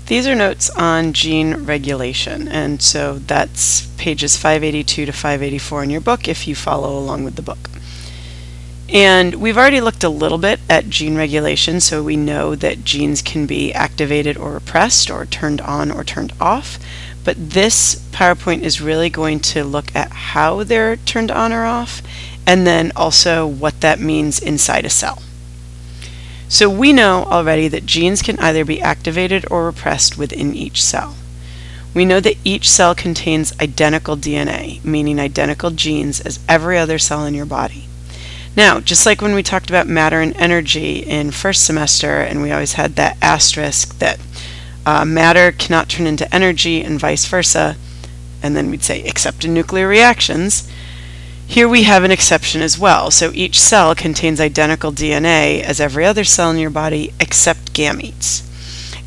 These are notes on gene regulation, and so that's pages 582 to 584 in your book if you follow along with the book. And we've already looked a little bit at gene regulation, so we know that genes can be activated or repressed or turned on or turned off. But this PowerPoint is really going to look at how they're turned on or off, and then also what that means inside a cell. So we know already that genes can either be activated or repressed within each cell. We know that each cell contains identical DNA, meaning identical genes as every other cell in your body. Now, just like when we talked about matter and energy in first semester, and we always had that asterisk that matter cannot turn into energy and vice versa, and then we'd say except in nuclear reactions, here we have an exception as well. So each cell contains identical DNA as every other cell in your body except gametes.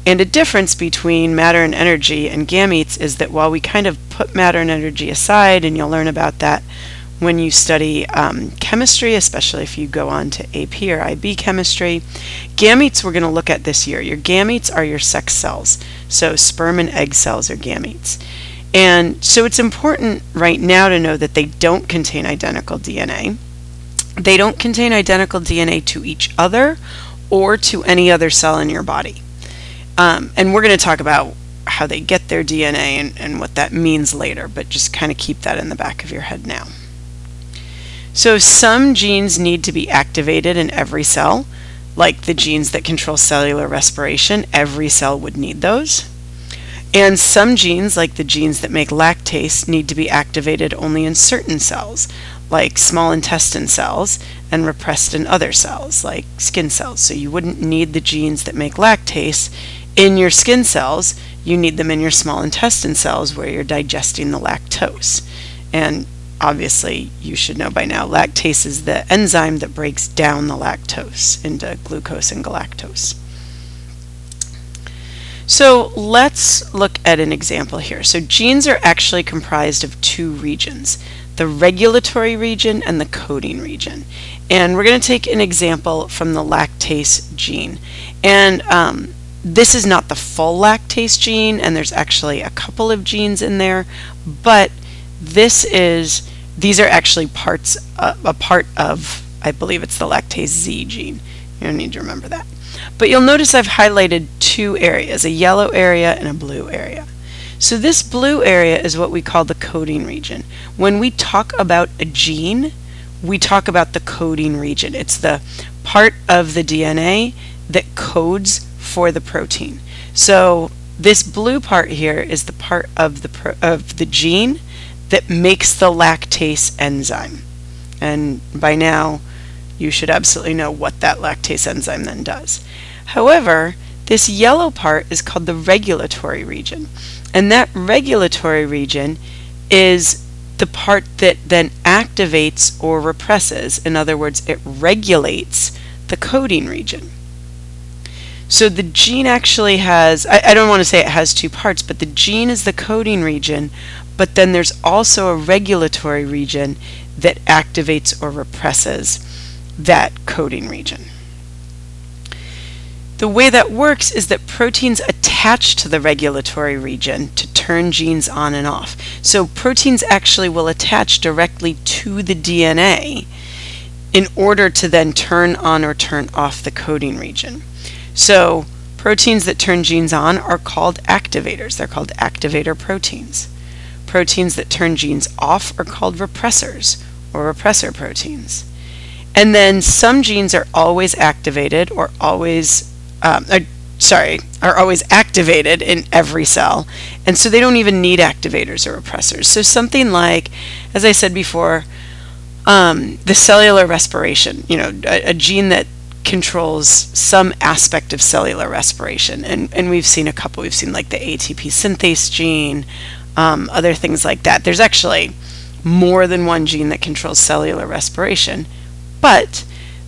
And a difference between matter and energy and gametes is that while we kind of put matter and energy aside, and you'll learn about that when you study chemistry, especially if you go on to AP or IB chemistry, gametes we're going to look at this year. Your gametes are your sex cells. So sperm and egg cells are gametes. And so it's important right now to know that they don't contain identical DNA. They don't contain identical DNA to each other or to any other cell in your body. And we're going to talk about how they get their DNA and what that means later, but just kind of keep that in the back of your head now. So some genes need to be activated in every cell, like the genes that control cellular respiration. Every cell would need those. And some genes, like the genes that make lactase, need to be activated only in certain cells, like small intestine cells, and repressed in other cells, like skin cells. So you wouldn't need the genes that make lactase in your skin cells. You need them in your small intestine cells where you're digesting the lactose. And obviously, you should know by now, lactase is the enzyme that breaks down the lactose into glucose and galactose. So let's look at an example here. So genes are actually comprised of two regions, the regulatory region and the coding region. And we're going to take an example from the lactase gene. And this is not the full lactase gene, and there's actually a couple of genes in there, but these are actually a part of, I believe it's the lactase Z gene. You don't need to remember that. But you'll notice I've highlighted two areas, a yellow area and a blue area. So this blue area is what we call the coding region. When we talk about a gene, we talk about the coding region. It's the part of the DNA that codes for the protein. So this blue part here is the part of the gene that makes the lactase enzyme. And by now, you should absolutely know what that lactase enzyme then does. However, this yellow part is called the regulatory region. And that regulatory region is the part that then activates or represses. In other words, it regulates the coding region. So the gene actually has, I don't want to say it has two parts, but the gene is the coding region, but then there's also a regulatory region that activates or represses that coding region. The way that works is that proteins attach to the regulatory region to turn genes on and off. So proteins actually will attach directly to the DNA in order to then turn on or turn off the coding region. So proteins that turn genes on are called activators. They're called activator proteins. Proteins that turn genes off are called repressors or repressor proteins. And then some genes are always activated or always are always activated in every cell, and so they don't even need activators or repressors. So something like, as I said before, the cellular respiration, a gene that controls some aspect of cellular respiration, and we've seen a couple. We've seen like the ATP synthase gene, other things like that. There's actually more than one gene that controls cellular respiration, but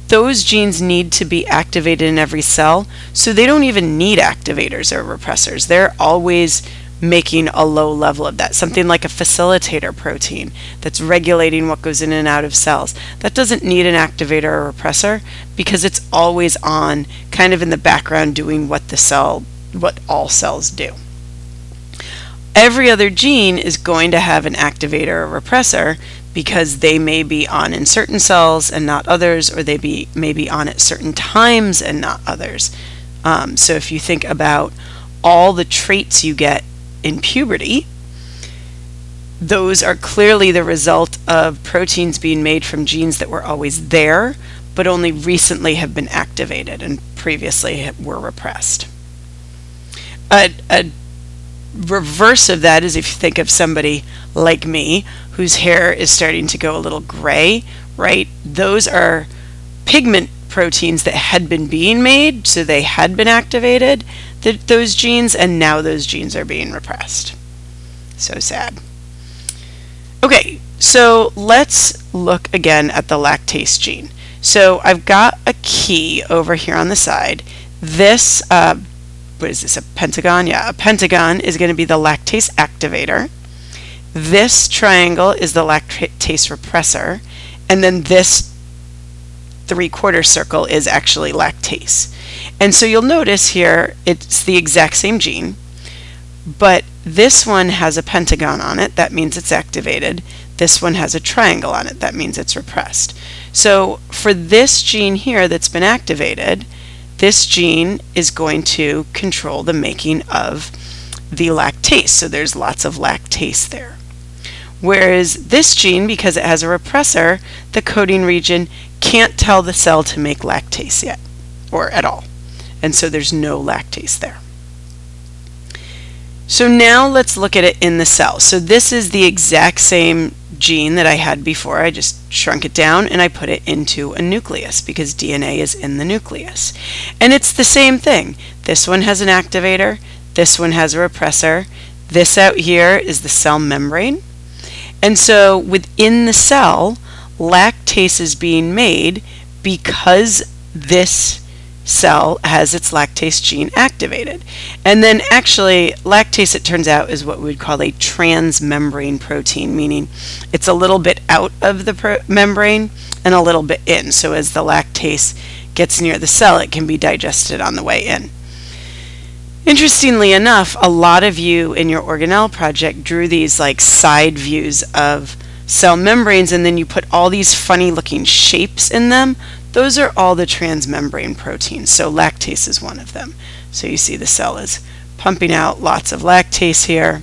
those genes need to be activated in every cell, so they don't even need activators or repressors. They're always making a low level of that. Something like a facilitator protein that's regulating what goes in and out of cells. That doesn't need an activator or repressor because it's always on, kind of in the background, doing what the cell what all cells do. Every other gene is going to have an activator or repressor because they may be on in certain cells and not others, or they may be on at certain times and not others. So if you think about all the traits you get in puberty, those are clearly the result of proteins being made from genes that were always there, but only recently have been activated and previously were repressed. A reverse of that is if you think of somebody like me whose hair is starting to go a little gray, right? Those are pigment proteins that had been being made, so they had been activated, those genes, and now those genes are being repressed. So sad. Okay, so let's look again at the lactase gene. So I've got a key over here on the side. This, what is this, a pentagon? Yeah, a pentagon is going to be the lactase activator. This triangle is the lactase repressor. And then this 3/4 circle is actually lactase. And so you'll notice here it's the exact same gene, but this one has a pentagon on it. That means it's activated. This one has a triangle on it. That means it's repressed. So for this gene here that's been activated, this gene is going to control the making of the lactase. So there's lots of lactase there. Whereas this gene, because it has a repressor, the coding region can't tell the cell to make lactase yet, or at all. And so there's no lactase there. So now let's look at it in the cell. So this is the exact same gene that I had before. I just shrunk it down and I put it into a nucleus because DNA is in the nucleus. And it's the same thing. This one has an activator, this one has a repressor, this out here is the cell membrane. And so within the cell, lactase is being made because this cell has its lactase gene activated. And then actually lactase, it turns out, is what we would call a transmembrane protein, meaning it's a little bit out of the membrane and a little bit in. So as the lactase gets near the cell, it can be digested on the way in. Interestingly enough, a lot of you in your organelle project drew these like side views of cell membranes, and then you put all these funny looking shapes in them. Those are all the transmembrane proteins, so lactase is one of them. So you see the cell is pumping out lots of lactase here,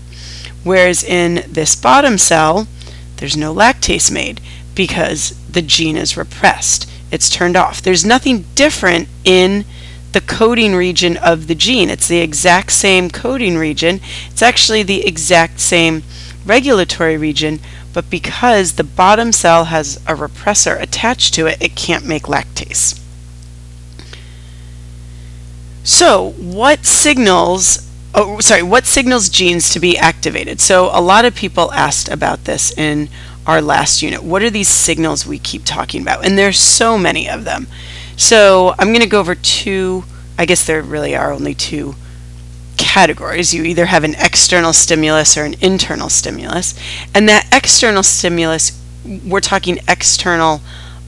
whereas in this bottom cell, there's no lactase made because the gene is repressed. It's turned off. There's nothing different in the coding region of the gene. It's the exact same coding region. It's actually the exact same regulatory region, but because the bottom cell has a repressor attached to it, it can't make lactase. So what signals genes to be activated? So a lot of people asked about this in our last unit. What are these signals we keep talking about? And there's so many of them. So I'm going to go over two, I guess there really are only two categories. You either have an external stimulus or an internal stimulus. And that external stimulus, we're talking external,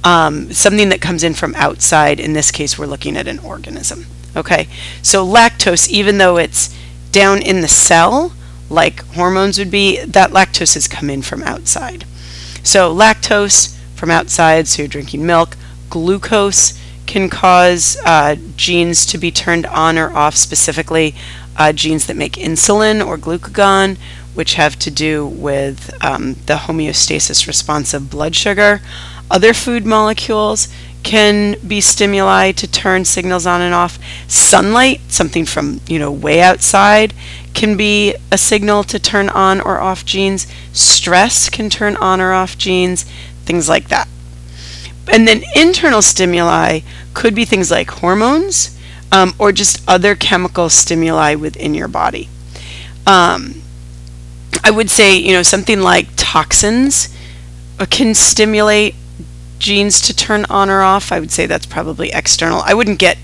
something that comes in from outside. In this case, we're looking at an organism. Okay, so lactose, even though it's down in the cell, like hormones would be, that lactose has come in from outside. So lactose from outside, so you're drinking milk. Glucose can cause genes to be turned on or off, specifically genes that make insulin or glucagon, which have to do with the homeostasis response of blood sugar. Other food molecules can be stimuli to turn signals on and off. Sunlight, something from way outside, can be a signal to turn on or off genes. Stress can turn on or off genes, things like that. And then internal stimuli could be things like hormones or just other chemical stimuli within your body. I would say, something like toxins can stimulate genes to turn on or off. I would say that's probably external. I wouldn't get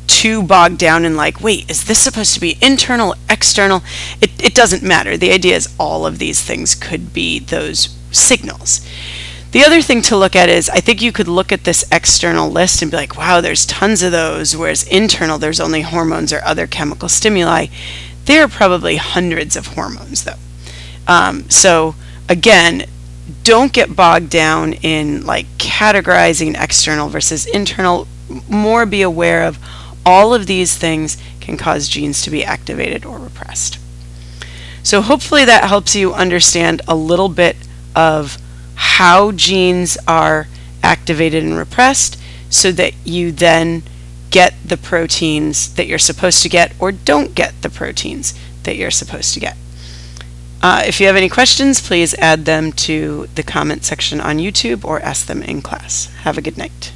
too bogged down in like, wait, is this supposed to be internal, external? It doesn't matter. The idea is all of these things could be those signals. The other thing to look at is, I think you could look at this external list and be like, wow, there's tons of those, whereas internal, there's only hormones or other chemical stimuli. There are probably hundreds of hormones, though. So again, don't get bogged down in like categorizing external versus internal. More be aware of all of these things can cause genes to be activated or repressed. So hopefully that helps you understand a little bit of how genes are activated and repressed, so that you then get the proteins that you're supposed to get, or don't get the proteins that you're supposed to get. If you have any questions, please add them to the comment section on YouTube or ask them in class. Have a good night.